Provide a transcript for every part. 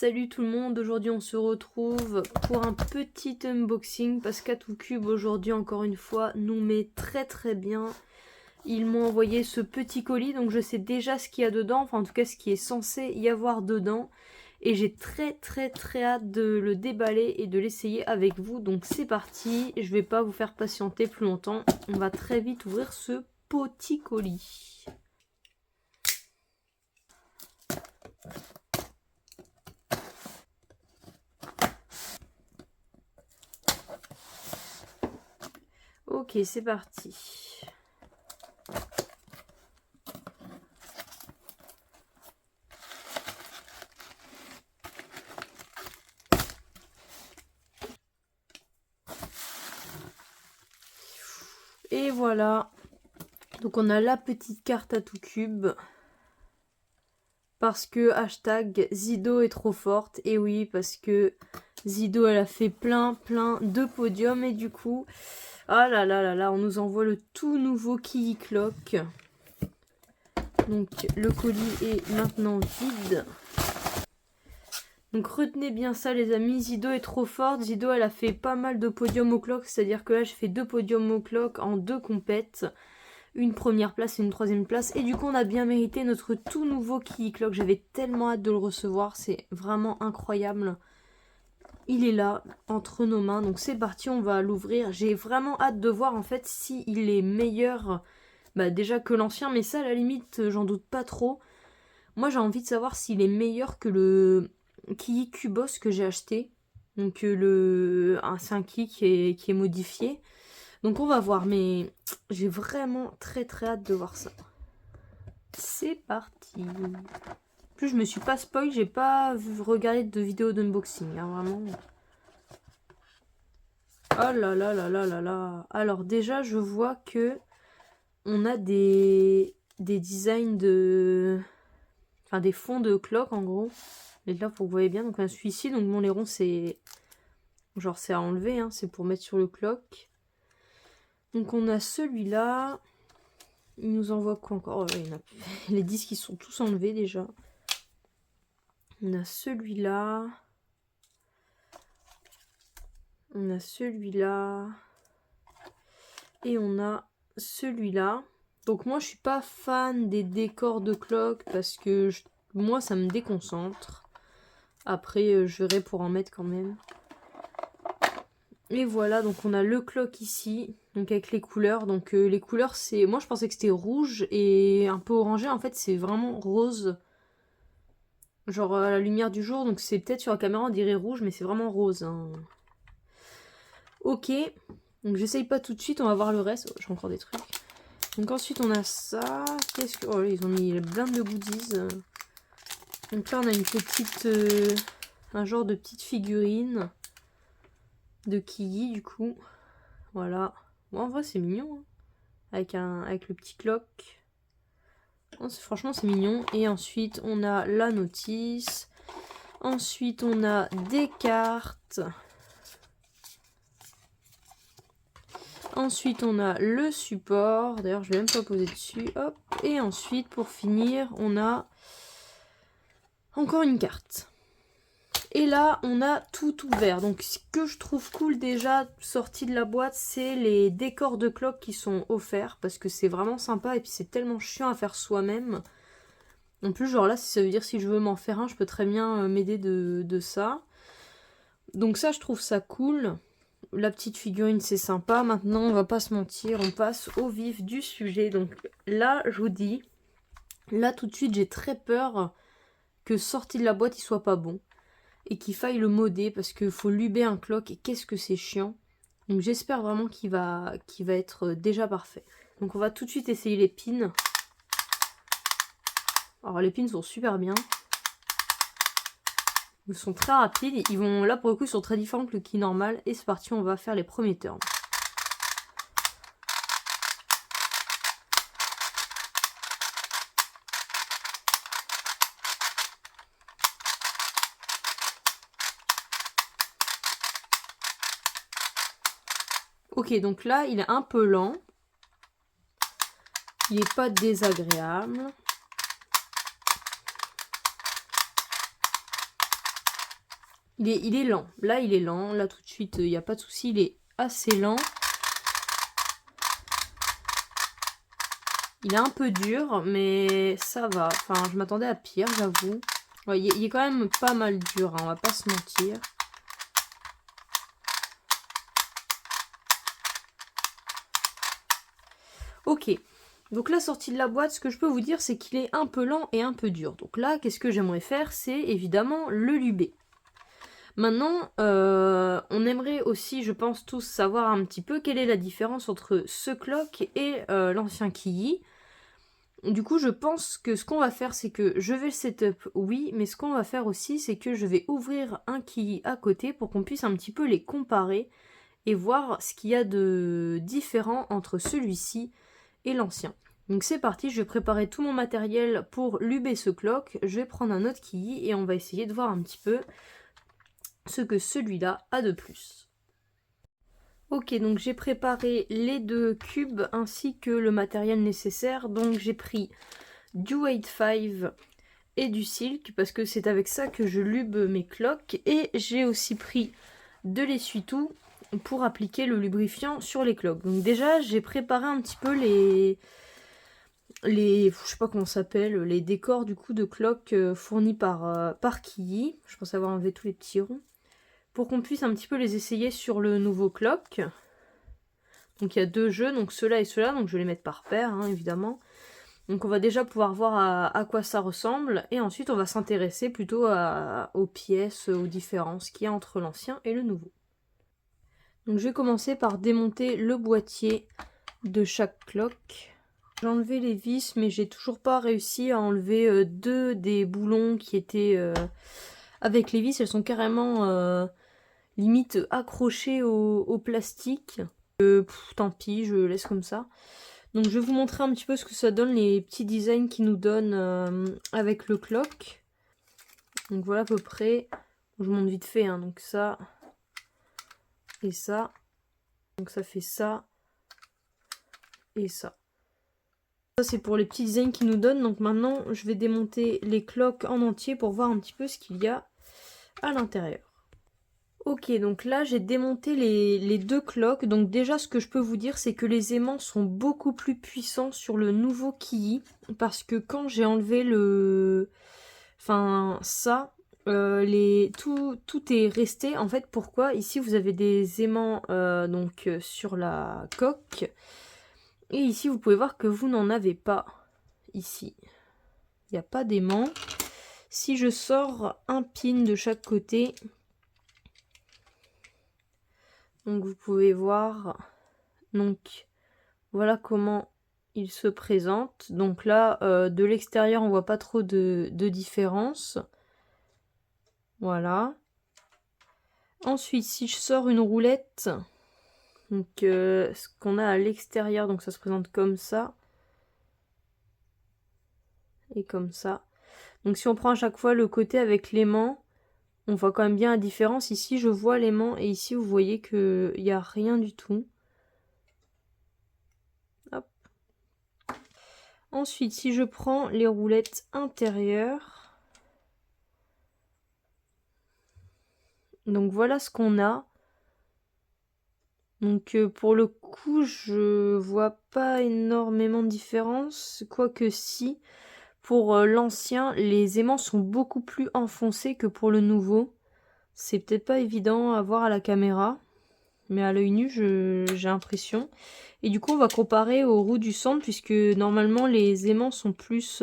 Salut tout le monde, aujourd'hui on se retrouve pour un petit unboxing parce qu'Atoocube aujourd'hui encore une fois nous met très bien. Ils m'ont envoyé ce petit colis donc je sais déjà ce qu'il y a dedans, enfin en tout cas ce qui est censé y avoir dedans. Et j'ai très hâte de le déballer et de l'essayer avec vous, donc c'est parti. Je vais pas vous faire patienter plus longtemps, on va très vite ouvrir ce petit colis. Ok, c'est parti. Et voilà. Donc on a la petite carte Atoocube. Parce que hashtag Zido est trop forte. Et oui, parce que Zido elle a fait plein de podiums. Et du coup, ah là, on nous envoie le tout nouveau Kiyi Clock. Donc le colis est maintenant vide. Donc retenez bien ça les amis, Zido est trop forte. Zido elle a fait pas mal de podiums au clock, c'est-à-dire que là j'ai fait 2 podiums au clock en 2 compètes. Une première place et une troisième place. Et du coup on a bien mérité notre tout nouveau Kiyi Clock. J'avais tellement hâte de le recevoir, c'est vraiment incroyable. Il est là, entre nos mains, donc c'est parti, on va l'ouvrir. J'ai vraiment hâte de voir en fait s'il est meilleur déjà que l'ancien, mais ça à la limite j'en doute pas trop. Moi j'ai envie de savoir s'il est meilleur que le Kiyi Cubos que j'ai acheté. Donc c'est un Kiyi qui est modifié. Donc on va voir, mais j'ai vraiment très hâte de voir ça. C'est parti. En plus je me suis pas spoil, j'ai pas regardé de vidéo d'unboxing, hein, vraiment. Oh là. Alors déjà je vois que on a des designs de... Enfin des fonds de clock en gros. Et là pour que vous voyez bien, donc on a celui-ci, donc bon les ronds c'est... Genre c'est à enlever, hein, c'est pour mettre sur le clock. Donc on a celui-là. Il nous envoie quoi encore? Oh, il y en a... Les disques ils sont tous enlevés déjà. On a celui-là. On a celui-là. Et on a celui-là. Donc moi je suis pas fan des décors de clock parce que moi ça me déconcentre. Après je verrai pour en mettre quand même. Et voilà, donc on a le clock ici, donc avec les couleurs. Donc les couleurs c'est... Moi je pensais que c'était rouge et un peu orangé, en fait c'est vraiment rose. Genre à la lumière du jour, donc c'est peut-être sur la caméra on dirait rouge, mais c'est vraiment rose. Hein. Ok, donc j'essaye pas tout de suite, on va voir le reste. Oh, j'ai encore des trucs. Donc ensuite on a ça. Qu'est-ce que... Oh ils ont mis plein de goodies. Donc là on a une petite... un genre de petite figurine de Kiyi du coup. Voilà. Bon, en vrai c'est mignon. Hein. Avec le petit clock. Oh, franchement c'est mignon. Et ensuite on a la notice. Ensuite on a des cartes. Ensuite on a le support. D'ailleurs je vais même pas poser dessus. Hop. Et ensuite pour finir on a encore une carte. Et là, on a tout ouvert. Donc, ce que je trouve cool déjà, sorti de la boîte, c'est les décors de clock qui sont offerts. Parce que c'est vraiment sympa et puis c'est tellement chiant à faire soi-même. En plus, genre là, ça veut dire si je veux m'en faire un, je peux très bien m'aider de ça. Donc ça, je trouve ça cool. La petite figurine, c'est sympa. Maintenant, on va pas se mentir, on passe au vif du sujet. Donc là, je vous dis, là tout de suite, j'ai très peur que sorti de la boîte, il soit pas bon. Et qu'il faille le modder parce qu'il faut luber un clock et qu'est-ce que c'est chiant. Donc j'espère vraiment qu'il va être déjà parfait. Donc on va tout de suite essayer les pins. Alors les pins sont super bien. Ils sont très rapides. Ils vont là pour le coup ils sont très différents que le Kiyi normal. Et c'est parti, on va faire les premiers turns. Ok, donc là, il est un peu lent. Il n'est pas désagréable. Il est lent. Là, il est lent. Là, tout de suite, il n'y a pas de souci. Il est assez lent. Il est un peu dur, mais ça va. Enfin, je m'attendais à pire, j'avoue. Ouais, il est quand même pas mal dur, hein, on va pas se mentir. Ok. Donc la sortie de la boîte, ce que je peux vous dire, c'est qu'il est un peu lent et un peu dur. Donc là, qu'est-ce que j'aimerais faire? C'est évidemment le luber. Maintenant, on aimerait aussi, je pense, tous savoir un petit peu quelle est la différence entre ce clock et l'ancien Kiyi. Du coup, je pense que ce qu'on va faire, c'est que je vais le setup, oui, mais ce qu'on va faire aussi, c'est que je vais ouvrir un Kiyi à côté pour qu'on puisse un petit peu les comparer et voir ce qu'il y a de différent entre celui-ci et l'ancien. Donc c'est parti, je vais préparer tout mon matériel pour luber ce clock. Je vais prendre un autre Kiyi et on va essayer de voir un petit peu ce que celui-là a de plus. Ok, donc j'ai préparé les 2 cubes ainsi que le matériel nécessaire. Donc j'ai pris du weight 5 et du silk parce que c'est avec ça que je lube mes cloques. Et j'ai aussi pris de l'essuie-tout pour appliquer le lubrifiant sur les cloques. Donc déjà j'ai préparé un petit peu les je sais pas comment ça s'appelle, les décors du coup de cloques fournis par Kiyi. Je pense avoir enlevé tous les petits ronds. Pour qu'on puisse un petit peu les essayer sur le nouveau clock. Donc il y a 2 jeux, donc ceux-là et ceux-là, donc je vais les mettre par paire, hein, évidemment. Donc on va déjà pouvoir voir à quoi ça ressemble, et ensuite on va s'intéresser plutôt aux pièces, aux différences qu'il y a entre l'ancien et le nouveau. Donc je vais commencer par démonter le boîtier de chaque clock. J'ai enlevé les vis, mais j'ai toujours pas réussi à enlever 2 des boulons qui étaient avec les vis. Elles sont carrément limite accrochées au plastique. Tant pis, je laisse comme ça. Donc je vais vous montrer un petit peu ce que ça donne, les petits designs qu'ils nous donnent avec le clock. Donc voilà à peu près. Je vous montre vite fait, hein. Donc ça et ça. Donc ça fait ça et ça. Ça c'est pour les petits designs qu'ils nous donnent. Donc maintenant je vais démonter les clocks en entier pour voir un petit peu ce qu'il y a à l'intérieur. Ok, donc là j'ai démonté les 2 cloques. Donc déjà ce que je peux vous dire, c'est que les aimants sont beaucoup plus puissants sur le nouveau Kiyi. Parce que quand j'ai enlevé ça, tout est resté. En fait, pourquoi? Ici vous avez des aimants sur la coque. Et ici vous pouvez voir que vous n'en avez pas. Ici, il n'y a pas d'aimant. Si je sors un pin de chaque côté... Donc vous pouvez voir, donc voilà comment il se présente. Donc là, de l'extérieur, on voit pas trop de différence. Voilà. Ensuite, si je sors une roulette, donc ce qu'on a à l'extérieur, donc ça se présente comme ça. Et comme ça. Donc si on prend à chaque fois le côté avec l'aimant, on voit quand même bien la différence. Ici, je vois l'aimant et ici, vous voyez qu'il n'y a rien du tout. Hop. Ensuite, si je prends les roulettes intérieures, donc voilà ce qu'on a. Donc pour le coup, je vois pas énormément de différence, quoique si. Pour l'ancien, les aimants sont beaucoup plus enfoncés que pour le nouveau. C'est peut-être pas évident à voir à la caméra, mais à l'œil nu, j'ai l'impression. Et du coup, on va comparer aux roues du centre, puisque normalement, les aimants sont plus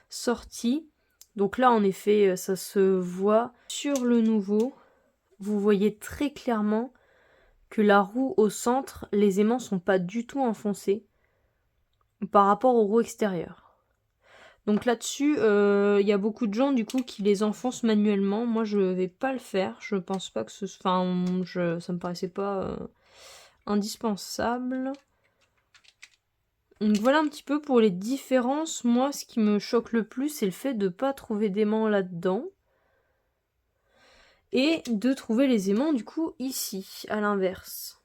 sortis. Donc là, en effet, ça se voit sur le nouveau. Vous voyez très clairement que la roue au centre, les aimants sont pas du tout enfoncés par rapport aux roues extérieures. Donc là-dessus, il y a beaucoup de gens du coup qui les enfoncent manuellement. Moi, je vais pas le faire. Je pense pas que ça me paraissait pas indispensable. Donc voilà un petit peu pour les différences. Moi, ce qui me choque le plus, c'est le fait de pas trouver d'aimants là-dedans. Et de trouver les aimants du coup ici, à l'inverse.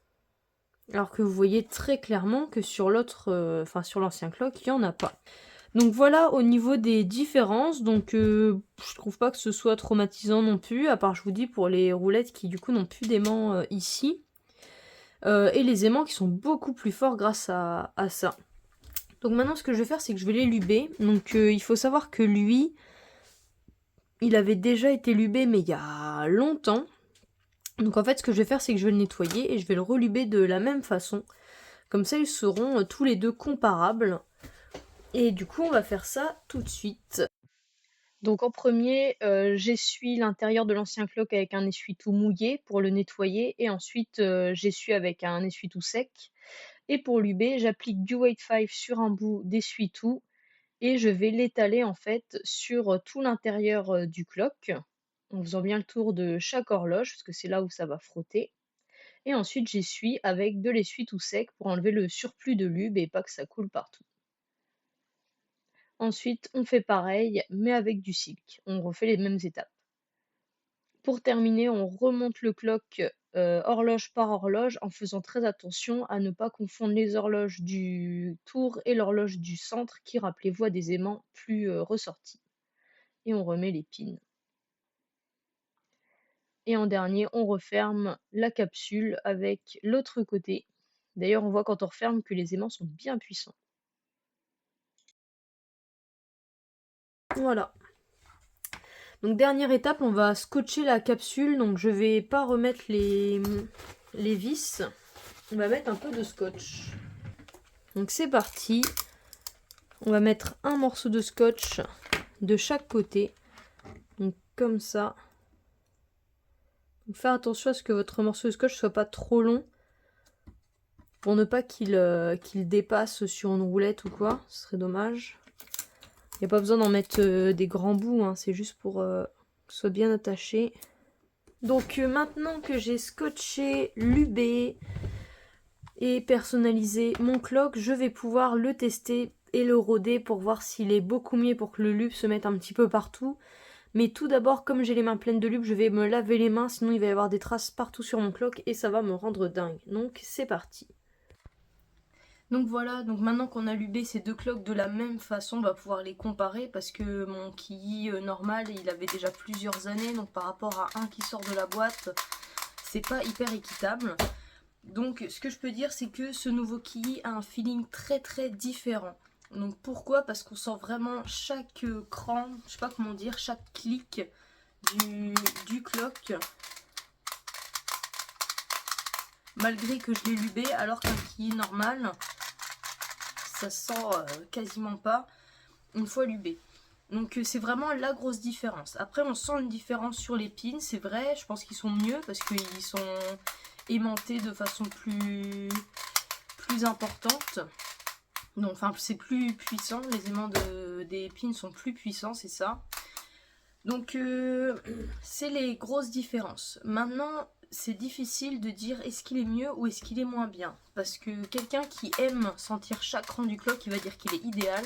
Alors que vous voyez très clairement que sur l'autre, sur l'ancien clock, il n'y en a pas. Donc voilà au niveau des différences, donc je trouve pas que ce soit traumatisant non plus, à part je vous dis pour les roulettes qui du coup n'ont plus d'aimants ici. Et les aimants qui sont beaucoup plus forts grâce à ça. Donc maintenant ce que je vais faire c'est que je vais les luber. Donc il faut savoir que lui, il avait déjà été lubé mais il y a longtemps. Donc en fait ce que je vais faire c'est que je vais le nettoyer et je vais le reluber de la même façon. Comme ça ils seront tous les deux comparables. Et du coup on va faire ça tout de suite. Donc en premier, j'essuie l'intérieur de l'ancien clock avec un essuie-tout mouillé pour le nettoyer et ensuite j'essuie avec un essuie-tout sec. Et pour l'UB, j'applique du Weight 5 sur un bout d'essuie-tout et je vais l'étaler en fait sur tout l'intérieur du clock en faisant bien le tour de chaque horloge parce que c'est là où ça va frotter. Et ensuite j'essuie avec de l'essuie-tout sec pour enlever le surplus de lube et pas que ça coule partout. Ensuite, on fait pareil, mais avec du silk. On refait les mêmes étapes. Pour terminer, on remonte le clock horloge par horloge en faisant très attention à ne pas confondre les horloges du tour et l'horloge du centre qui, rappelez-vous, a des aimants plus ressortis. Et on remet les pins. Et en dernier, on referme la capsule avec l'autre côté. D'ailleurs, on voit quand on referme que les aimants sont bien puissants. Voilà. Donc dernière étape, on va scotcher la capsule. Donc je vais pas remettre les vis. On va mettre un peu de scotch. Donc c'est parti. On va mettre un morceau de scotch de chaque côté. Donc comme ça. Donc faire attention à ce que votre morceau de scotch soit pas trop long. Pour ne pas qu'il dépasse sur une roulette ou quoi. Ce serait dommage. Il n'y a pas besoin d'en mettre des grands bouts. Hein, c'est juste pour que ce soit bien attaché. Donc maintenant que j'ai scotché, lubé et personnalisé mon clock, je vais pouvoir le tester et le rôder pour voir s'il est beaucoup mieux pour que le lube se mette un petit peu partout. Mais tout d'abord, comme j'ai les mains pleines de lube, je vais me laver les mains, sinon il va y avoir des traces partout sur mon clock et ça va me rendre dingue. Donc c'est parti. Donc voilà, donc maintenant qu'on a lubé ces deux clocks de la même façon, on va pouvoir les comparer parce que mon Kiyi normal, il avait déjà plusieurs années, donc par rapport à un qui sort de la boîte, c'est pas hyper équitable. Donc ce que je peux dire, c'est que ce nouveau Kiyi a un feeling très très différent. Donc pourquoi? Parce qu'on sent vraiment chaque cran, je sais pas comment dire, chaque clic du clock. Malgré que je l'ai lubé, alors qu'un Kiyi normal, ça sent quasiment pas une fois lubé. Donc c'est vraiment la grosse différence. Après on sent une différence sur les pins, c'est vrai, je pense qu'ils sont mieux parce qu'ils sont aimantés de façon plus importante. Donc enfin c'est plus puissant, les aimants des pins sont plus puissants, c'est ça. Donc c'est les grosses différences. Maintenant c'est difficile de dire est-ce qu'il est mieux ou est-ce qu'il est moins bien. Parce que quelqu'un qui aime sentir chaque rang du clock, il va dire qu'il est idéal.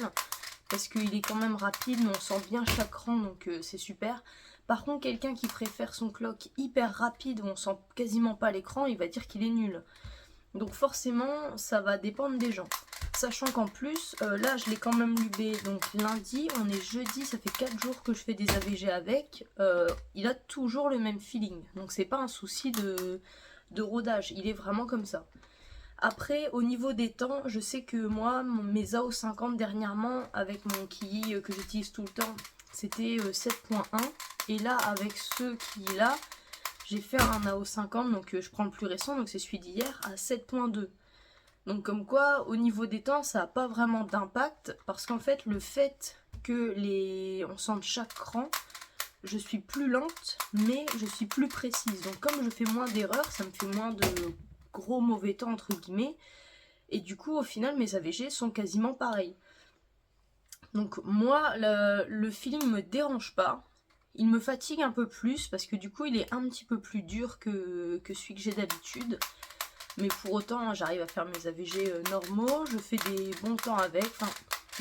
Parce qu'il est quand même rapide, mais on sent bien chaque rang, donc c'est super. Par contre, quelqu'un qui préfère son clock hyper rapide, où on sent quasiment pas l'écran, il va dire qu'il est nul. Donc forcément, ça va dépendre des gens. Sachant qu'en plus, là je l'ai quand même lubé, donc lundi, on est jeudi, ça fait 4 jours que je fais des AVG avec. Il a toujours le même feeling, donc c'est pas un souci de rodage, il est vraiment comme ça. Après, au niveau des temps, je sais que moi, mes AO 50 dernièrement, avec mon Kiyi que j'utilise tout le temps, c'était 7.1. Et là, avec ce Kiyi-là, j'ai fait un AO 50, donc je prends le plus récent, donc c'est celui d'hier, à 7.2. Donc comme quoi, au niveau des temps, ça n'a pas vraiment d'impact, parce qu'en fait, le fait que on sente chaque cran, je suis plus lente, mais je suis plus précise. Donc comme je fais moins d'erreurs, ça me fait moins de gros mauvais temps entre guillemets, et du coup au final mes AVG sont quasiment pareils. Donc moi le feeling me dérange pas, il me fatigue un peu plus parce que du coup il est un petit peu plus dur que celui que j'ai d'habitude, mais pour autant j'arrive à faire mes AVG normaux, je fais des bons temps avec, enfin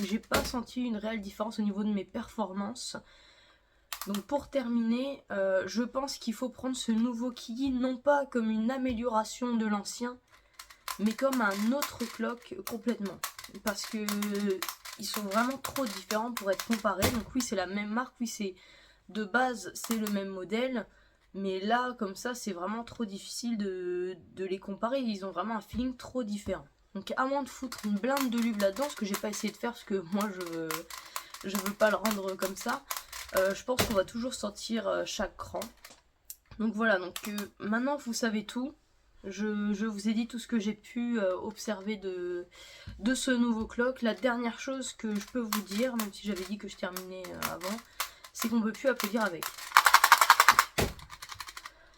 j'ai pas senti une réelle différence au niveau de mes performances. Donc pour terminer, je pense qu'il faut prendre ce nouveau Kiyi non pas comme une amélioration de l'ancien, mais comme un autre clock complètement. Parce que ils sont vraiment trop différents pour être comparés. Donc oui, c'est la même marque, oui, c'est de base, c'est le même modèle. Mais là, comme ça, c'est vraiment trop difficile de les comparer. Ils ont vraiment un feeling trop différent. Donc à moins de foutre une blinde de d'olive là-dedans, ce que j'ai pas essayé de faire parce que moi je veux pas le rendre comme ça. Je pense qu'on va toujours sortir chaque cran. Donc voilà, donc maintenant vous savez tout. Je vous ai dit tout ce que j'ai pu observer de ce nouveau clock. La dernière chose que je peux vous dire, même si j'avais dit que je terminais avant, c'est qu'on peut plus applaudir avec.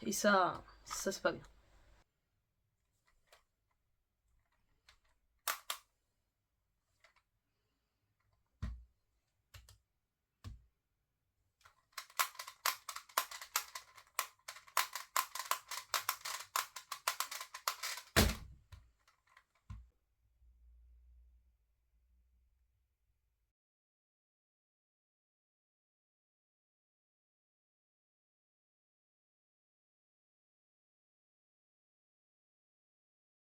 Et ça c'est pas bien.